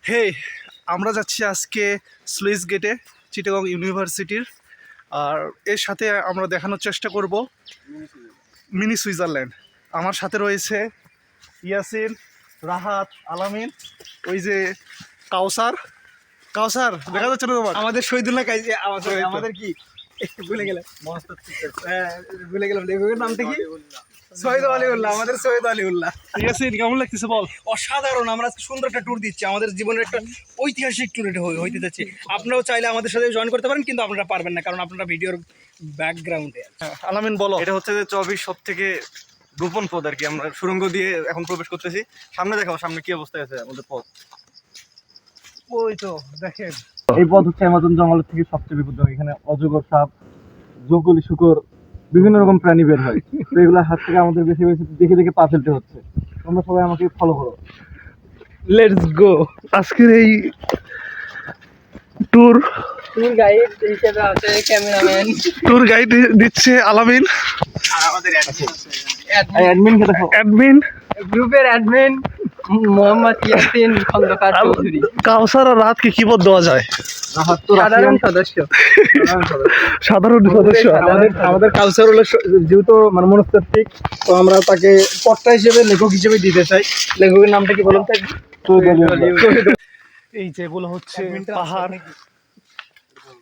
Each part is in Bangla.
হে, আমরা যাচ্ছি আজকে স্লুইস গেটে, চিটাগং ইউনিভার্সিটির। আর এর সাথে আমরা দেখানোর চেষ্টা করব মিনি সুইজারল্যান্ড। আমার সাথে রয়েছে ইয়াসিন, রাহাত, আলামিন, ওই যে কাউসার। কাউসার দেখা যাচ্ছে না তোমার? আমাদের শহীদুল্লাহ কাইজি আমাদের কি ভুলে গেলাম ভুলে গেলাম লেখকের নামটা কি? শহীদ আলিউল্লাহ, আমাদের শহীদ আলিউল্লাহ। ইয়াসিন, কেমন লাগতেছে বল? অসাধারণ, আমরা আজকে সুন্দর একটা ট্যুর দিচ্ছি, আমাদের জীবনের একটা ঐতিহাসিক ট্যুর এটা হইতে যাচ্ছে। আপনারাও চাইলে আমাদের সাথে জয়েন করতে পারেন, কিন্তু আপনারা পারবেন না, কারণ আপনারা ভিডিওর ব্যাকগ্রাউন্ডে। আলামিন বলো। এটা হচ্ছে যে 24 সব থেকে গোপন পথ আর কি। আমরা সুড়ঙ্গ দিয়ে এখন প্রবেশ করতেছি। সামনে দেখাও, সামনে কি অবস্থায় আছে আমাদের পথ। ওই তো দেখেন, এই পথ হচ্ছে অ্যামাজন জঙ্গল থেকে সবচেয়ে বিপজ্জনক। এখানে অজগর, সাপ, জঙ্গলি শুকর, বিভিন্ন রকম প্রাণী বের হয়। তো এগুলোর হাত থেকে আমাদের বেশি বেশি দেখে দেখে পা ফেলতে হচ্ছে। তোমরা সবাই আমাকে ফলো করো। Let's go. আজকের এই ট্যুর গাইড হিসেবে আছে ক্যামেরাম্যান, ট্যুর গাইড দিচ্ছে আলামিন, আর আমাদের অ্যাডমিন কে দেখো। অ্যাডমিন গ্রুপের অ্যাডমিন মোহাম্মদ ইয়াসিন খন্দকার চৌধুরী। কাউসার আর রাহাতকে কি পদ দেওয়া যায়? সাধারণ সদস্য। সাধারণ সদস্য। আমাদের কালচার হলো যেহেতু মানে মনস্তাত্ত্বিক, তো আমরা তাকে কর্তা হিসেবে, লেখক হিসেবে দিতে চাই। লেখকের নামটা কি বলুন? এই যেগুলো হচ্ছে পাহাড়,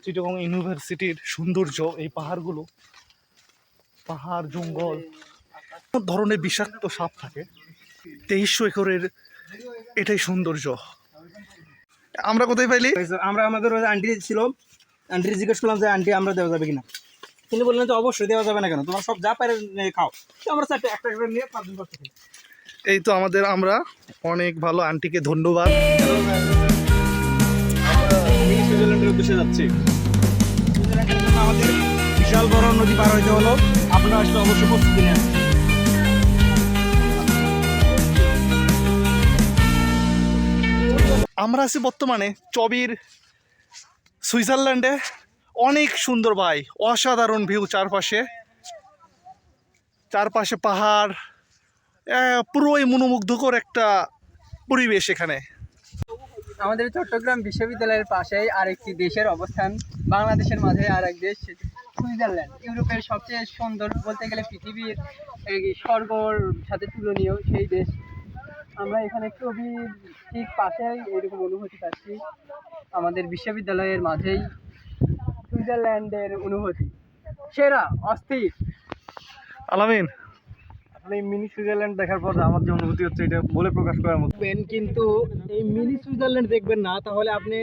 চিটাগং ইউনিভার্সিটির সৌন্দর্য। এই পাহাড়গুলো, পাহাড়, জঙ্গল, ধরনের বিষাক্ত সাপ থাকে। 2300 একরের এটাই সৌন্দর্য। আমরা কোথায় পাইলি? আমরা আমাদের আন্টি ছিল, আন্টি জিজ্ঞেস করলাম যে আন্টি আমরা দেওয়া যাবে কিনা। তিনি বললেন যে অবশ্যই দেওয়া যাবে না, কেন, তোমার সব যা পারে খাও। তো আমরা চারটে একটা করে নিয়ে 5 দিন করতে। এই তো আমাদের, আমরা অনেক ভালো আন্টিকে ধন্যবাদ। সুইজারল্যান্ডের উদ্দেশ্যে যাচ্ছি। সুইজারল্যান্ডের জন্য আমাদের বিশাল বড় নদী পার হইতে হলো। আপনারা আসলে অবশ্যই প্রস্তুতি নেন। আমরা আছি বর্তমানে চবির সুইজারল্যান্ডে। অনেক সুন্দর ভাই, অসাধারণ ভিউ। চারপাশে চারপাশে পাহাড়, পুরোই মনোমুগ্ধকর একটা পরিবেশ এখানে। আমাদের চট্টগ্রাম বিশ্ববিদ্যালয়ের পাশেই আরেকটি দেশের অবস্থান, বাংলাদেশের মাঝে আরেক দেশ সুইজারল্যান্ড। ইউরোপের সবচেয়ে সুন্দর, বলতে গেলে পৃথিবীর স্বর্গর সাথে তুলনীয় সেই দেশ। আমরা এখানে চবির ঠিক পাশেই এরকম অনুভূতি পাচ্ছি। আমাদের বিশ্ববিদ্যালয়ের মাঝেই সুইজারল্যান্ডের অনুভূতি সেরা, অস্থির। আলামিন, আসলে এই মিনি সুইজারল্যান্ড দেখার পর আমার যে অনুভূতি হচ্ছে, এটা বলে প্রকাশ করার মতো। কিন্তু এই মিনি সুইজারল্যান্ড দেখবেন না, তাহলে আপনি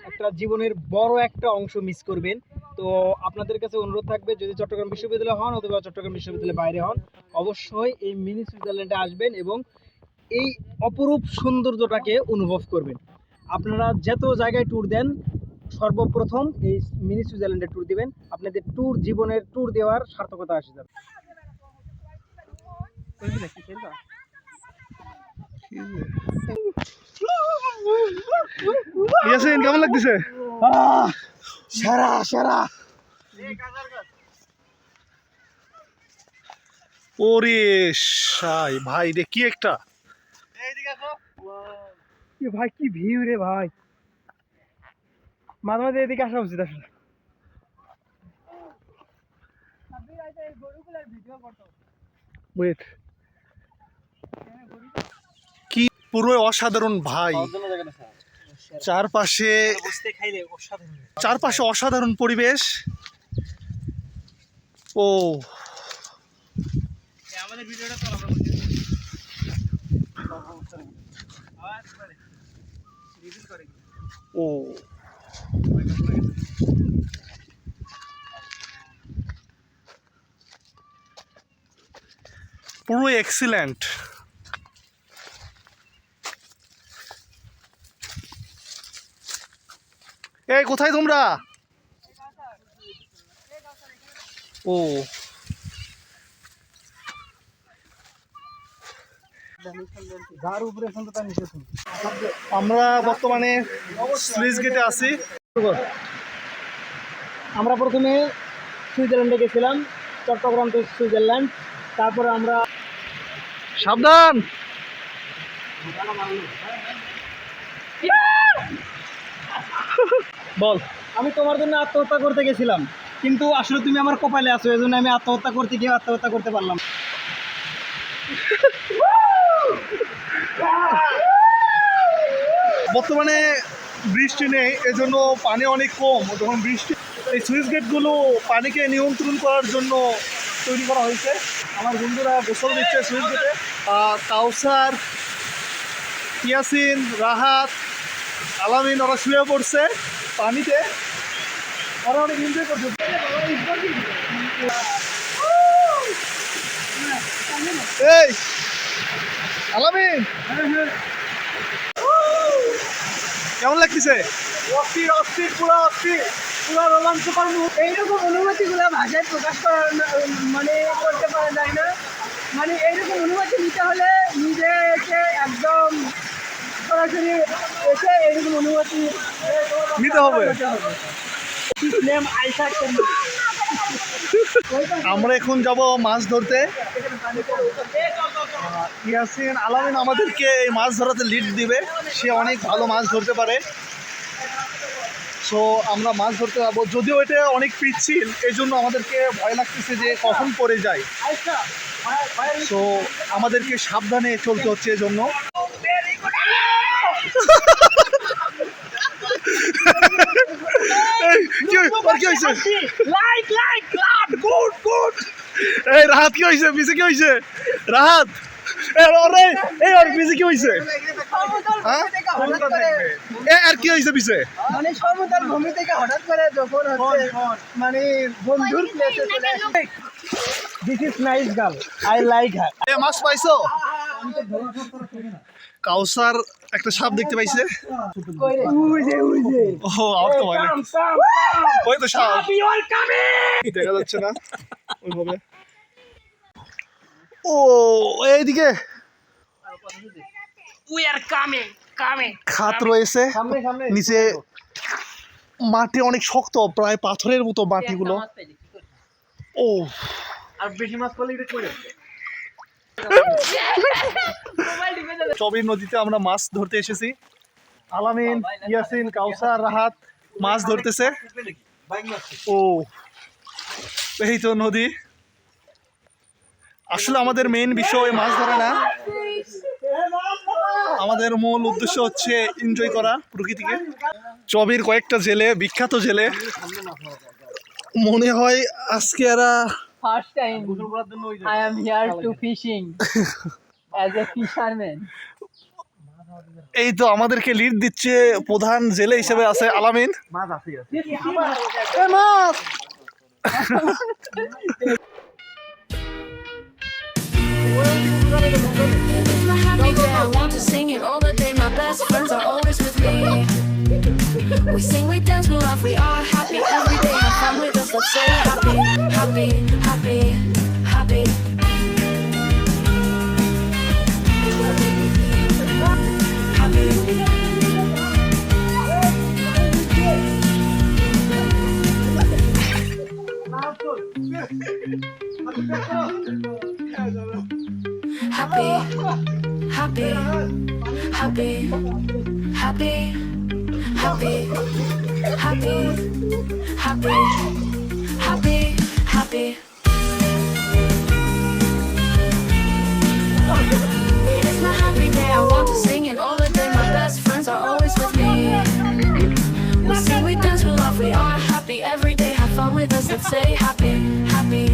একটা জীবনের বড় একটা অংশ মিস করবেন। তো আপনাদের কাছে অনুরোধ থাকবে, যদি চট্টগ্রাম বিশ্ববিদ্যালয় হন অথবা চট্টগ্রাম বিশ্ববিদ্যালয়ের বাইরে হন, অবশ্যই এই মিনি সুইজারল্যান্ডে আসবেন এবং এই অপরূপ সৌন্দর্যটাকে অনুভব করবেন। আপনারা যত জায়গায় ট্যুর দেন, সর্বপ্রথম এই মিনি সুইজারল্যান্ডে ট্যুর দিবেন। আপনাদের ট্যুর, জীবনের ট্যুর দেওয়ার সার্থকতা আসে যাবে। ইয়াসিন, কেমন লাগতেছে? সেরা সেরা। ওরে সাই ভাই রে, কি একটা ভাই, কি ভিউ রে ভাই। মাঝে মাঝে এদিকে আসা উচিত আসলে। ওয়েট, কি পুরো অসাধারণ ভাই। চারপাশে চারপাশে অসাধারণ পরিবেশ। ও আমাদের ভিডিওটা ও পুরো এক্সিলেন্ট। এই কোথায় তোমরা? ও আমরা বর্তমানে স্লুইস গেটে আছি। আমরা প্রথমে সুইজারল্যান্ডে গেছিলাম, চট্টগ্রাম টু সুইজারল্যান্ড। তারপরে আমরা সাবধান। বল। আমি তোমার জন্য আত্মহত্যা করতে গেছিলাম, কিন্তু আসলে তুমি আমার কপালে আছো, এই জন্য আমি আত্মহত্যা করতে গিয়ে আত্মহত্যা করতে পারলাম। বর্তমানে বৃষ্টি নেই, এজন্য পানি অনেক কম। যখন বৃষ্টি, এই সুইচ গেটগুলো পানিকে নিয়ন্ত্রণ করার জন্য তৈরি করা হয়েছে। আমার বন্ধুরা গোসল দিচ্ছে সুইচ গেটে। কাউসার, ইয়াসিন, রাহাত, আলামিন ওরা শুয়ে পড়ছে পানিতে, ওরা অনেক এনজয় করছে। এই আলামিন, কেমন লাগতেছে? অস্থির অস্থির, পুরো অস্থির, পুরো রোমাঞ্চকর মুহূর্ত। এইরকম অনুভূতিগুলো ভাষায় প্রকাশ করা মানে করতে পারা যায় না। মানে এইরকম অনুভূতি নিতে হলে নিজে এসে একদম সরাসরি এসে এইরকম অনুভূতি নিতে হবে। আমরা এখন যাব মাছ ধরতে। ইয়াসিন, আলামিন আমাদেরকে এই মাছ ধরাতে লিড দিবে। সে অনেক ভালো মাছ ধরতে পারে। সো আমরা মাছ ধরতে যাবো, যদিও এটা অনেক পিচ্ছিল, এই জন্য আমাদেরকে ভয় লাগতেছে যে কখন পড়ে যায়। সো আমাদেরকে সাবধানে চলতে হচ্ছে এজন্য। কি হয়েছে? এই রাহাত কি হয়েছে? পিছে কি হয়েছে? রাহাত, এই ওর পিছে কি হয়েছে? আর কি হয়েছে পিছে? মানে সমতল ভূমি থেকে হঠাৎ করে যখন হচ্ছে মানে বন্ধুর প্লেসে চলে আসে। This is nice girl, I like her. মাছ পাইছো? কাউসার একটা সাপ দেখতে পাইছে। ও আমার তো ভয় লাগছে। ওই তো সাপ, দেখা যাচ্ছে না ওইভাবে। ও এইদিকে খাত রয়েছে নিচে। মাটি অনেক শক্ত, প্রায় পাথরের মতো মাটিগুলো। ও আর বেশি মাছ পেলে এটা করে চবির নদীতে আমরা মাছ ধরতে এসেছি। আলামিন, ইয়াসিন, কাউসার, রাহাত মাছ ধরতেছে। ও এই তো নদী। আসলে আমাদের মেইন বিষয় মাছ ধরা না, আমাদের মূল উদ্দেশ্য হচ্ছে এনজয় করা প্রকৃতিকে। চবির কয়েকটা জেলে, বিখ্যাত জেলে, মনে হয় আজকে এরা First time I am here to fishing as a fisherman. এই তো আমাদেরকে লিড দিচ্ছে প্রধান জেলে হিসেবে আছে আলামিন। মাছ আছে মাছ It's my happy day, I want to sing it all the day. My best friends are always with me. We sing, we dance, we laugh, we are happy every day. Have fun with us, let's say happy, happy, happy, happy. Happy, happy, happy, happy, happy, happy, happy, happy, happy. It's my happy day, I want to sing it all the day. My best friends are always with me. We sing, we dance, we laugh, we are happy every day. Have fun with us, let's say happy, happy,